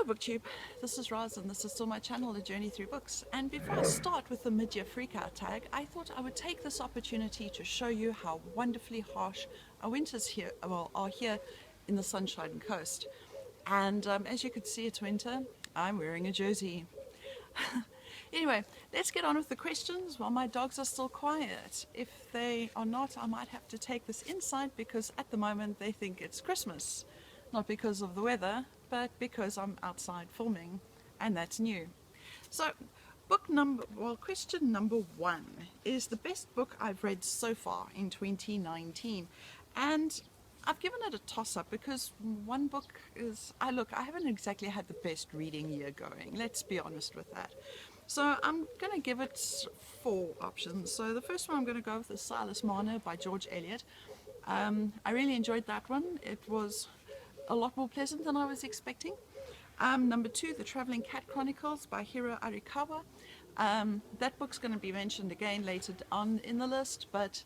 Booktube, this is Roz and this is still my channel, A Journey Through Books. And before I start with the Midyear Freakout tag, I thought I would take this opportunity to show you how wonderfully harsh our winters here, are here in the Sunshine Coast. And as you could see, it's winter. I'm wearing a jersey. Anyway, let's get on with the questions while my dogs are still quiet. If they are not, I might have to take this inside because at the moment they think it's Christmas. Not because of the weather, but because I'm outside filming, and that's new. So, question number 1 is the best book I've read so far in 2019. And I've given it a toss-up because one book is, I haven't exactly had the best reading year going, let's be honest with that. So I'm going to give it 4 options. So the first one I'm going to go with is Silas Marner by George Eliot. I really enjoyed that one. It was a lot more pleasant than I was expecting. Number 2, The Traveling Cat Chronicles by Hiro Arikawa. That book's going to be mentioned again later on in the list, but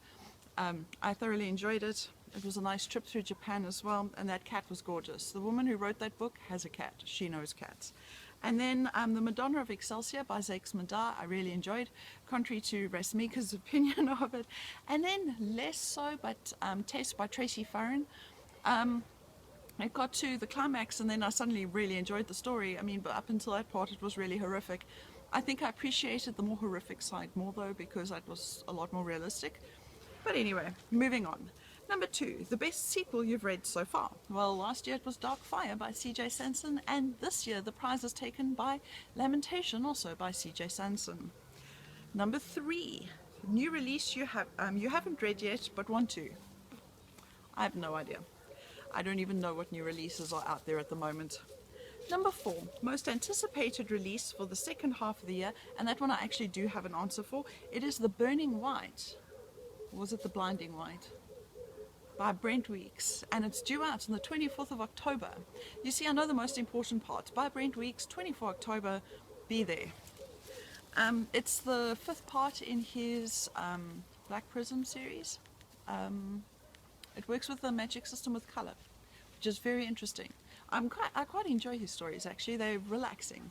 I thoroughly enjoyed it. It was a nice trip through Japan as well, and that cat was gorgeous. The woman who wrote that book has a cat. She knows cats. And then The Madonna of Excelsior by Zakes Madar, I really enjoyed, contrary to Rasmika's opinion of it. And then less so, but Taste by Tracy Farron. It got to the climax and then I suddenly really enjoyed the story. I mean, but up until that part it was really horrific. I think I appreciated the more horrific side more though, because that was a lot more realistic. But anyway, moving on. Number 2, the best sequel you've read so far. Well, last year it was Dark Fire by C.J. Sanson, and this year the prize is taken by Lamentation, also by C.J. Sanson. Number 3, new release you haven't read yet but want to. I have no idea. I don't even know what new releases are out there at the moment. Number 4, most anticipated release for the second half of the year, and that one I actually do have an answer for. It is The Burning White. Or was it The Blinding White? By Brent Weeks, and it's due out on the 24th of October. You see, I know the most important part. By Brent Weeks, 24 October, be there. It's the 5th part in his Black Prism series. It works with the magic system with color, which is very interesting. I quite enjoy his stories actually. They're relaxing.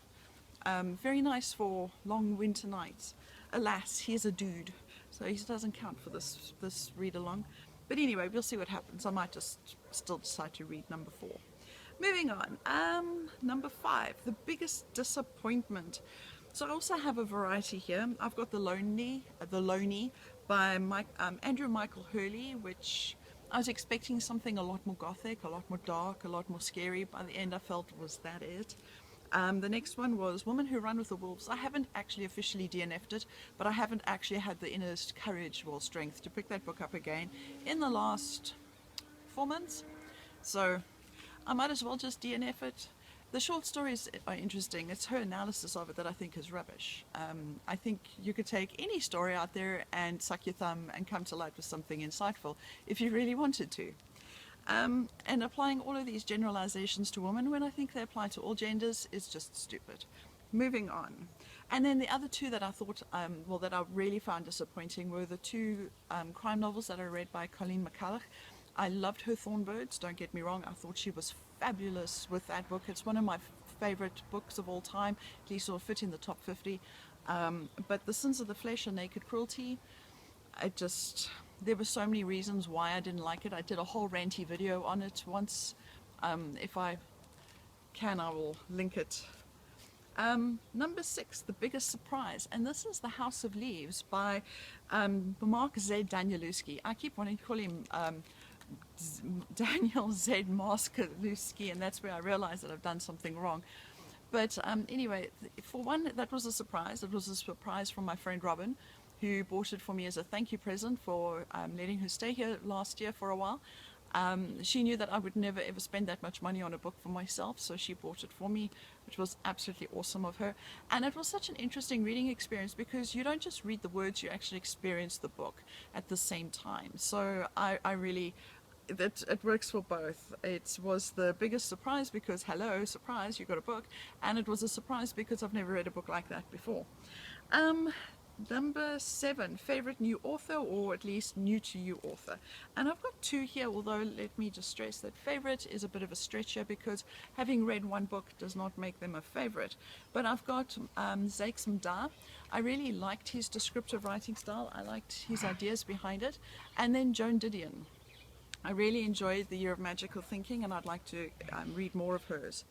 Very nice for long winter nights. Alas, he's a dude, so he doesn't count for this read along. But anyway, we'll see what happens. I might just still decide to read number 4. Moving on. Number 5, the biggest disappointment. So I also have a variety here. I've got The Lonely by Andrew Michael Hurley, which I was expecting something a lot more gothic, a lot more dark, a lot more scary. By the end I felt, was that it? The next one was Women Who Run with the Wolves. I haven't actually officially DNF'd it, but I haven't actually had the inner courage or strength to pick that book up again in the last 4 months. So I might as well just DNF it. The short stories are interesting. It's her analysis of it that I think is rubbish. I think you could take any story out there and suck your thumb and come to light with something insightful if you really wanted to. And applying all of these generalizations to women when I think they apply to all genders is just stupid. Moving on. And then the other 2 that I thought, that I really found disappointing were the 2 crime novels that I read by Colleen McCulloch. I loved her Thornbirds, don't get me wrong. I thought she was fabulous with that book. It's one of my favorite books of all time, at least it'll fit in the top 50. But The Sins of the Flesh and Naked Cruelty, there were so many reasons why I didn't like it. I did a whole ranty video on it once. If I can, I will link it. Number 6, the biggest surprise, and this is The House of Leaves by Mark Z. Danielewski. I keep wanting to call him Daniel Z. Maskalewski, and that's where I realized that I've done something wrong. But anyway, for one, that was a surprise. It was a surprise from my friend Robin, who bought it for me as a thank you present for letting her stay here last year for a while. She knew that I would never ever spend that much money on a book for myself, so she bought it for me, which was absolutely awesome of her. And it was such an interesting reading experience because you don't just read the words, you actually experience the book at the same time. So I really, it works for both. It was the biggest surprise because, hello, surprise, you got a book. And it was a surprise because I've never read a book like that before. Number 7, favorite new author, or at least new to you author. And I've got 2 here, although let me just stress that favorite is a bit of a stretch here because having read one book does not make them a favorite. But I've got Saddest. I really liked his descriptive writing style. I liked his ideas behind it. And then Joan Didion. I really enjoyed The Year of Magical Thinking, and I'd like to read more of hers.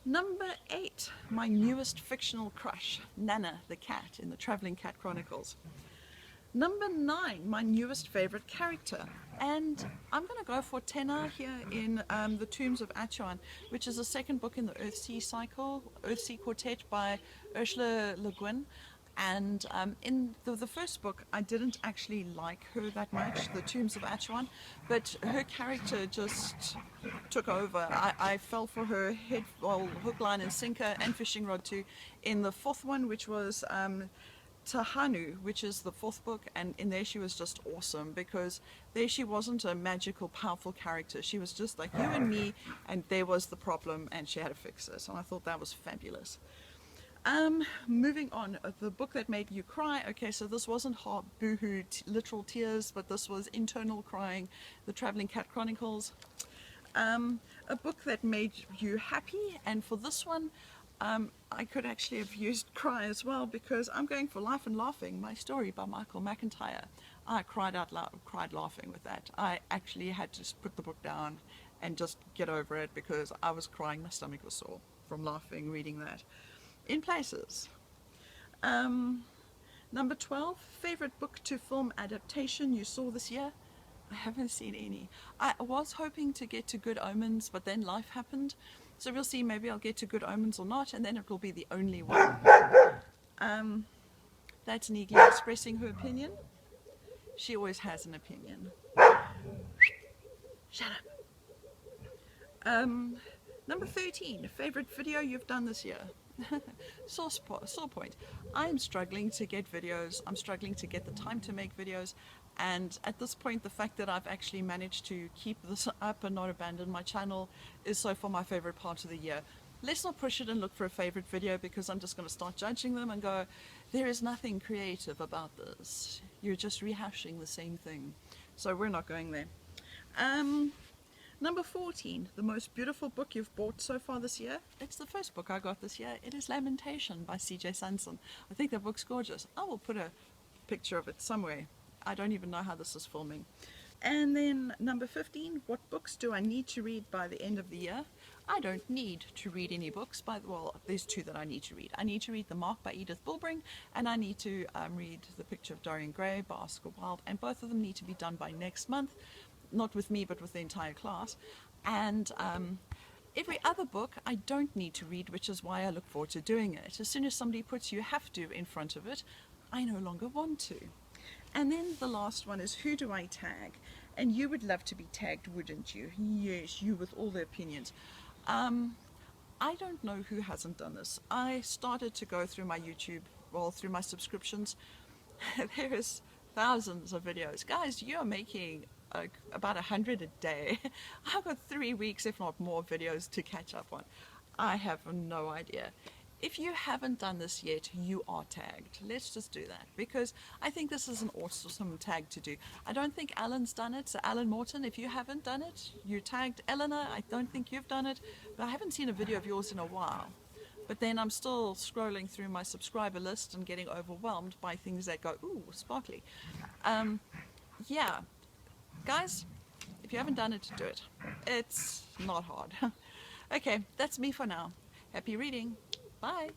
Number 8, my newest fictional crush, Nana the cat in the Traveling Cat Chronicles. Number 9, my newest favorite character, and I'm going to go for Tena here in The Tombs of Achuan, which is the second book in the Earthsea cycle, Earthsea Quartet by Ursula Le Guin. And in the first book, I didn't actually like her that much, The Tombs of Achuan, but her character just took over. I fell for her head, well, hook, line and sinker, and fishing rod too, in the 4th one, which was Tahanu, which is the 4th book, and in there she was just awesome, because there she wasn't a magical, powerful character. She was just like you and me, and there was the problem, and she had to fix it, and I thought that was fabulous. Moving on, the book that made you cry. Okay, so this wasn't hard boohoo literal tears, but this was internal crying, The Traveling Cat Chronicles. A book that made you happy, and for this one I could actually have used cry as well, because I'm going for Life and Laughing, My Story by Michael McIntyre. I cried out loud, cried laughing with that. I actually had to just put the book down and just get over it, because I was crying, my stomach was sore from laughing reading that. In places. Number 12, favorite book to film adaptation you saw this year? I haven't seen any. I was hoping to get to Good Omens, but then life happened. So we'll see, maybe I'll get to Good Omens or not, and then it will be the only one. That's Neegly expressing her opinion. She always has an opinion. Shut up. Number 13, favorite video you've done this year? Sore point. I'm struggling to get videos. I'm struggling to get the time to make videos, and at this point the fact that I've actually managed to keep this up and not abandon my channel is so far my favorite part of the year. Let's not push it and look for a favorite video, because I'm just going to start judging them and go, there is nothing creative about this. You're just rehashing the same thing. So we're not going there. Number 14, the most beautiful book you've bought so far this year. It's the first book I got this year. It is Lamentation by C.J. Sanson. I think that book's gorgeous. I will put a picture of it somewhere. I don't even know how this is filming. And then number 15, what books do I need to read by the end of the year? I don't need to read any books. Well, there's 2 that I need to read. I need to read The Mark by Edith Bulbring, and I need to read The Picture of Dorian Gray by Oscar Wilde, and both of them need to be done by next month. Not with me, but with the entire class. And every other book I don't need to read, which is why I look forward to doing it. As soon as somebody puts you have to in front of it, I no longer want to. And then the last one is, who do I tag? And you would love to be tagged, wouldn't you? Yes, you with all the opinions. I don't know who hasn't done this. I started to go through my YouTube, well, through my subscriptions. There is thousands of videos. Guys, you're making about 100 a day. I've got 3 weeks, if not more, videos to catch up on. I have no idea. If you haven't done this yet, you are tagged. Let's just do that, because I think this is an awesome tag to do. I don't think Alan's done it, so Alan Morton, if you haven't done it, you're tagged. Eleanor, I don't think you've done it, but I haven't seen a video of yours in a while. But then I'm still scrolling through my subscriber list and getting overwhelmed by things that go, ooh, sparkly. Yeah. Guys, if you haven't done it, do it. It's not hard. Okay, that's me for now. Happy reading. Bye.